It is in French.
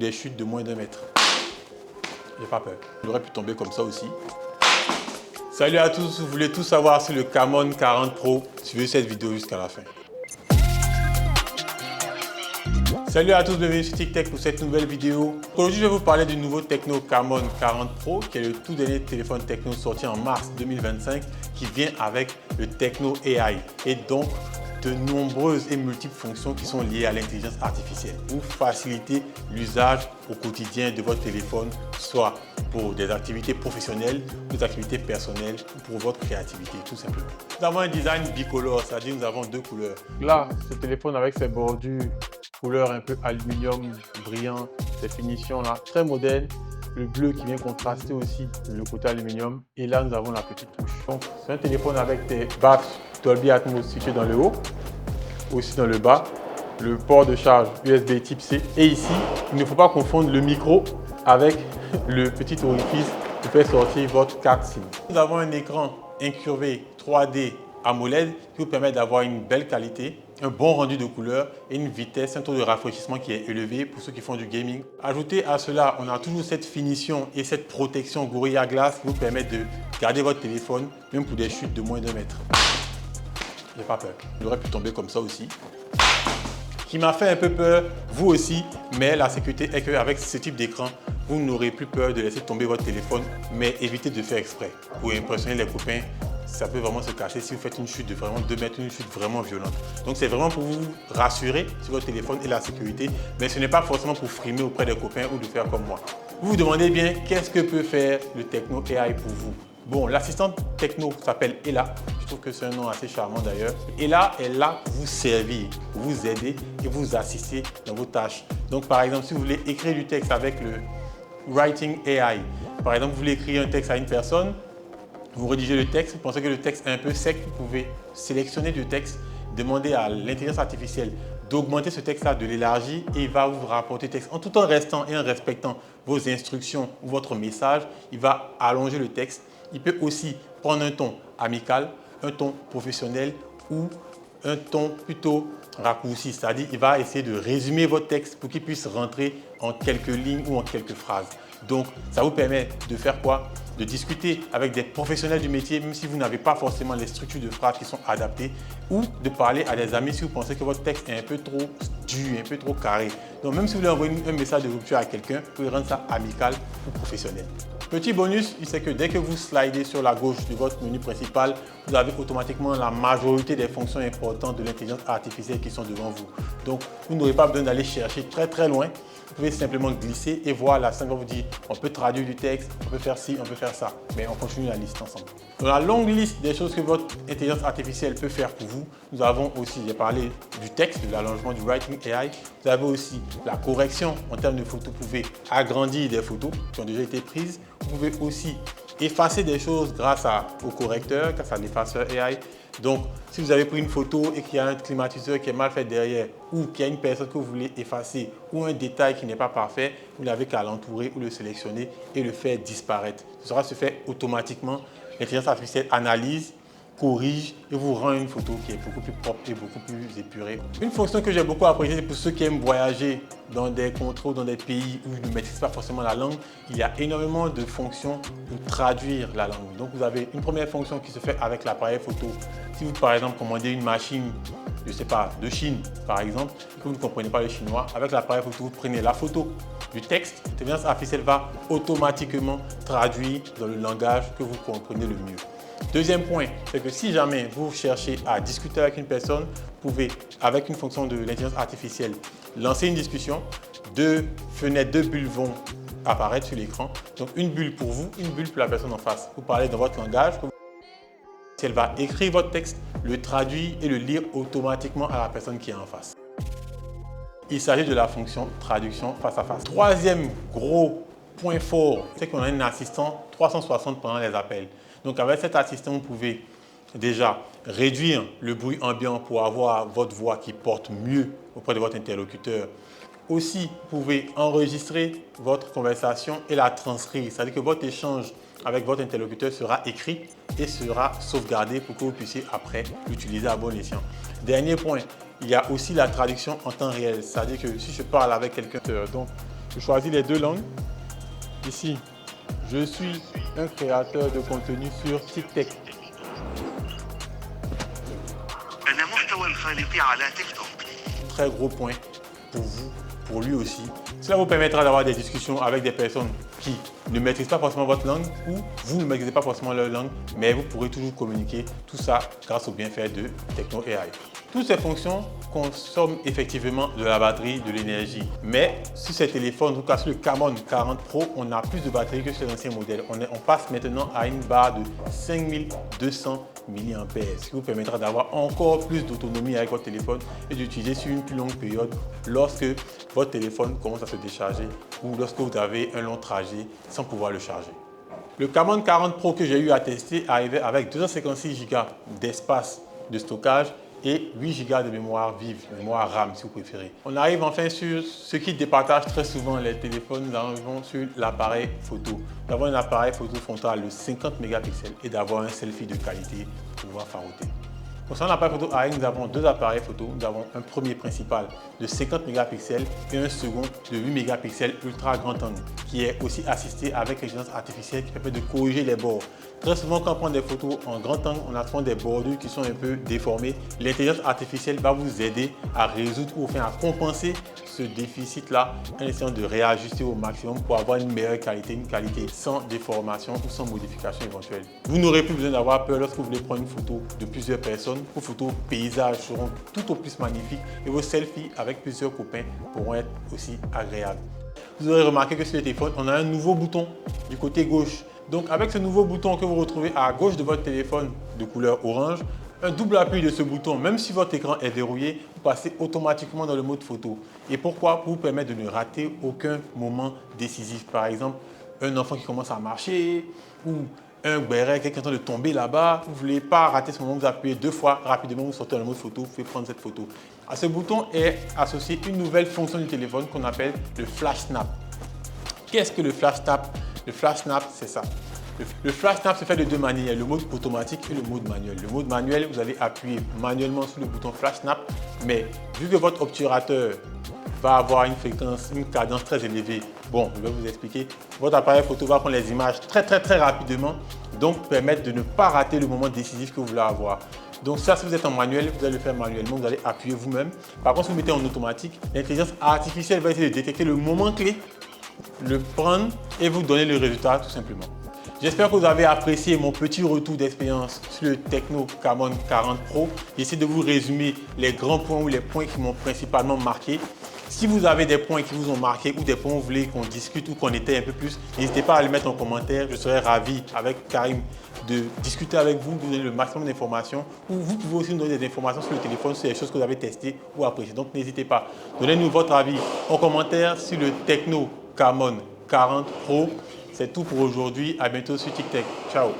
Des chutes de moins d'1 mètre. J'ai pas peur. J'aurais pu tomber comme ça aussi. Salut à tous, vous voulez tout savoir sur le Camon 40 Pro? Suivez cette vidéo jusqu'à la fin. Salut à tous, bienvenue sur TicTech pour cette nouvelle vidéo. Aujourd'hui, je vais vous parler du nouveau Tecno Camon 40 Pro, qui est le tout dernier téléphone Tecno sorti en mars 2025, qui vient avec le Tecno AI et donc de nombreuses et multiples fonctions qui sont liées à l'intelligence artificielle pour faciliter l'usage au quotidien de votre téléphone, soit pour des activités professionnelles, des activités personnelles ou pour votre créativité, tout simplement. Nous avons un design bicolore, c'est-à-dire nous avons deux couleurs. Là, ce téléphone avec ses bordures couleur un peu aluminium brillant, ces finitions là, très moderne. Le bleu qui vient contraster aussi le côté aluminium. Et là, nous avons la petite touche. Donc, c'est un téléphone avec des baffes Dolby Atmos situées dans le haut, aussi dans le bas. Le port de charge USB type C. Et ici, il ne faut pas confondre le micro avec le petit orifice pour faire sortir votre carte SIM. Nous avons un écran incurvé 3D AMOLED qui vous permet d'avoir une belle qualité, un bon rendu de couleur et une vitesse, un taux de rafraîchissement qui est élevé pour ceux qui font du gaming. Ajouté à cela, on a toujours cette finition et cette protection Gorilla Glass qui vous permet de garder votre téléphone même pour des chutes de moins d'1 mètre. J'ai pas peur. J'aurais pu tomber comme ça aussi. Qui m'a fait un peu peur, vous aussi, mais la sécurité est qu'avec ce type d'écran, vous n'aurez plus peur de laisser tomber votre téléphone, mais évitez de faire exprès. Pour impressionner les copains, ça peut vraiment se casser si vous faites une chute de vraiment 2 mètres, une chute vraiment violente. Donc c'est vraiment pour vous rassurer sur votre téléphone et la sécurité, mais ce n'est pas forcément pour frimer auprès des copains ou de faire comme moi. Vous vous demandez bien qu'est-ce que peut faire le Tecno AI pour vous. Bon, l'assistante Tecno s'appelle Ella. Je trouve que c'est un nom assez charmant d'ailleurs. Ella est là pour vous servir, pour vous aider et vous assister dans vos tâches. Donc par exemple, si vous voulez écrire du texte avec le Writing AI, par exemple, vous voulez écrire un texte à une personne, vous rédigez le texte, vous pensez que le texte est un peu sec, vous pouvez sélectionner du texte, demander à l'intelligence artificielle d'augmenter ce texte-là, de l'élargir et il va vous rapporter le texte. En tout en restant et en respectant vos instructions ou votre message, il va allonger le texte. Il peut aussi prendre un ton amical, un ton professionnel ou un ton plutôt raccourci, c'est-à-dire il va essayer de résumer votre texte pour qu'il puisse rentrer en quelques lignes ou en quelques phrases. Donc, ça vous permet de faire quoi? De discuter avec des professionnels du métier, même si vous n'avez pas forcément les structures de phrases qui sont adaptées, ou de parler à des amis si vous pensez que votre texte est un peu trop dur, un peu trop carré. Donc, même si vous voulez envoyer un message de rupture à quelqu'un, vous pouvez rendre ça amical ou professionnel. Petit bonus, c'est que dès que vous slidez sur la gauche de votre menu principal, vous avez automatiquement la majorité des fonctions importantes de l'intelligence artificielle qui sont devant vous. Donc, vous n'aurez pas besoin d'aller chercher très loin. Vous pouvez simplement glisser et voilà, ça va vous dire on peut traduire du texte, on peut faire ci, on peut faire ça. Mais on continue la liste ensemble. Dans la longue liste des choses que votre intelligence artificielle peut faire pour vous, nous avons aussi, j'ai parlé du texte, de l'allongement du Writing AI. Vous avez aussi la correction en termes de photos. Vous pouvez agrandir des photos qui ont déjà été prises. Vous pouvez aussi effacer des choses grâce au correcteur, grâce à l'effaceur AI. Donc, si vous avez pris une photo et qu'il y a un climatiseur qui est mal fait derrière ou qu'il y a une personne que vous voulez effacer ou un détail qui n'est pas parfait, vous n'avez qu'à l'entourer ou le sélectionner et le faire disparaître. Ça se fait automatiquement. L'intelligence artificielle analyse, corrige et vous rend une photo qui est beaucoup plus propre et beaucoup plus épurée. Une fonction que j'ai beaucoup appréciée, c'est pour ceux qui aiment voyager dans des contrées, dans des pays où ils ne maîtrisent pas forcément la langue. Il y a énormément de fonctions pour traduire la langue. Donc vous avez une première fonction qui se fait avec l'appareil photo. Si vous par exemple commandez une machine, je ne sais pas, de Chine par exemple, et que vous ne comprenez pas le chinois, avec l'appareil photo, vous prenez la photo du texte, l'intelligence artificielle va automatiquement traduire dans le langage que vous comprenez le mieux. Deuxième point, c'est que si jamais vous cherchez à discuter avec une personne, vous pouvez, avec une fonction de l'intelligence artificielle, lancer une discussion. Deux fenêtres, deux bulles vont apparaître sur l'écran. Donc une bulle pour vous, une bulle pour la personne en face. Vous parlez dans votre langage. Elle va écrire votre texte, le traduire et le lire automatiquement à la personne qui est en face. Il s'agit de la fonction traduction face à face. Troisième gros point fort, c'est qu'on a un assistant 360 pendant les appels. Donc avec cet assistant, vous pouvez déjà réduire le bruit ambiant pour avoir votre voix qui porte mieux auprès de votre interlocuteur. Aussi, vous pouvez enregistrer votre conversation et la transcrire. C'est-à-dire que votre échange avec votre interlocuteur sera écrit et sera sauvegardé pour que vous puissiez après l'utiliser à bon escient. Dernier point, il y a aussi la traduction en temps réel. C'est-à-dire que si je parle avec quelqu'un, donc Je choisis les deux langues. Ici, je suis un créateur de contenu sur TikTok. Très gros point pour vous, pour lui aussi. Cela vous permettra d'avoir des discussions avec des personnes qui ne maîtrisent pas forcément votre langue ou vous ne maîtrisez pas forcément leur langue, mais vous pourrez toujours communiquer tout ça grâce au bienfait de Tecno AI. Toutes ces fonctions consomment effectivement de la batterie, de l'énergie. Mais sur ces téléphones, en tout cas sur le Camon 40 Pro, on a plus de batterie que sur les anciens modèles. On passe maintenant à une barre de 5200 mAh, ce qui vous permettra d'avoir encore plus d'autonomie avec votre téléphone et d'utiliser sur une plus longue période lorsque votre téléphone commence à se décharger ou lorsque vous avez un long trajet sans pouvoir le charger. Le Camon 40 Pro que j'ai eu à tester arrivait avec 256 Go d'espace de stockage et 8 Go de mémoire vive, mémoire RAM si vous préférez. On arrive enfin sur ce qui départage très souvent les téléphones. Nous arrivons sur l'appareil photo. Nous avons un appareil photo frontal de 50 mégapixels et d'avoir un selfie de qualité pour pouvoir farouter. Concernant l'appareil photo AI, nous avons deux appareils photo. Nous avons un premier principal de 50 mégapixels et un second de 8 mégapixels ultra grand angle qui est aussi assisté avec l'intelligence artificielle qui permet de corriger les bords. Très souvent, quand on prend des photos en grand angle, on a souvent des bordures qui sont un peu déformées. L'intelligence artificielle va vous aider à résoudre ou enfin à compenser ce déficit-là en essayant de réajuster au maximum pour avoir une meilleure qualité, une qualité sans déformation ou sans modification éventuelle. Vous n'aurez plus besoin d'avoir peur lorsque vous voulez prendre une photo de plusieurs personnes. Vos photos paysages seront tout au plus magnifiques et vos selfies avec plusieurs copains pourront être aussi agréables. Vous aurez remarqué que sur le téléphone, on a un nouveau bouton du côté gauche. Donc avec ce nouveau bouton que vous retrouvez à gauche de votre téléphone de couleur orange, un double appui de ce bouton, même si votre écran est verrouillé, vous passez automatiquement dans le mode photo. Et pourquoi? Pour vous permettre de ne rater aucun moment décisif. Par exemple, un enfant qui commence à marcher ou un béret, quelqu'un qui est en train de tomber là-bas. Vous ne voulez pas rater ce moment, vous appuyez deux fois rapidement, vous sortez dans le mode photo, vous pouvez prendre cette photo. À ce bouton est associée une nouvelle fonction du téléphone qu'on appelle le Flash Snap. Qu'est-ce que le Flash Snap? Le Flash Snap, c'est ça. Le Flash Snap se fait de deux manières, le mode automatique et le mode manuel. Le mode manuel, vous allez appuyer manuellement sur le bouton Flash Snap, mais vu que votre obturateur va avoir une fréquence, une cadence très élevée, bon, je vais vous expliquer, votre appareil photo va prendre les images très rapidement, donc permettre de ne pas rater le moment décisif que vous voulez avoir. Donc ça, si vous êtes en manuel, vous allez le faire manuellement, vous allez appuyer vous-même. Par contre, si vous mettez en automatique, l'intelligence artificielle va essayer de détecter le moment clé, le prendre et vous donner le résultat tout simplement. J'espère que vous avez apprécié mon petit retour d'expérience sur le Tecno Camon 40 Pro. J'essaie de vous résumer les grands points ou les points qui m'ont principalement marqué. Si vous avez des points qui vous ont marqué ou des points où vous voulez qu'on discute ou qu'on étaye un peu plus, n'hésitez pas à les mettre en commentaire. Je serai ravi avec Karim de discuter avec vous, de vous donner le maximum d'informations. Ou vous pouvez aussi nous donner des informations sur le téléphone, sur les choses que vous avez testées ou appréciées. Donc n'hésitez pas. Donnez-nous votre avis en commentaire sur le Tecno Camon 40 Pro. C'est tout pour aujourd'hui. À bientôt sur TikTok. Ciao.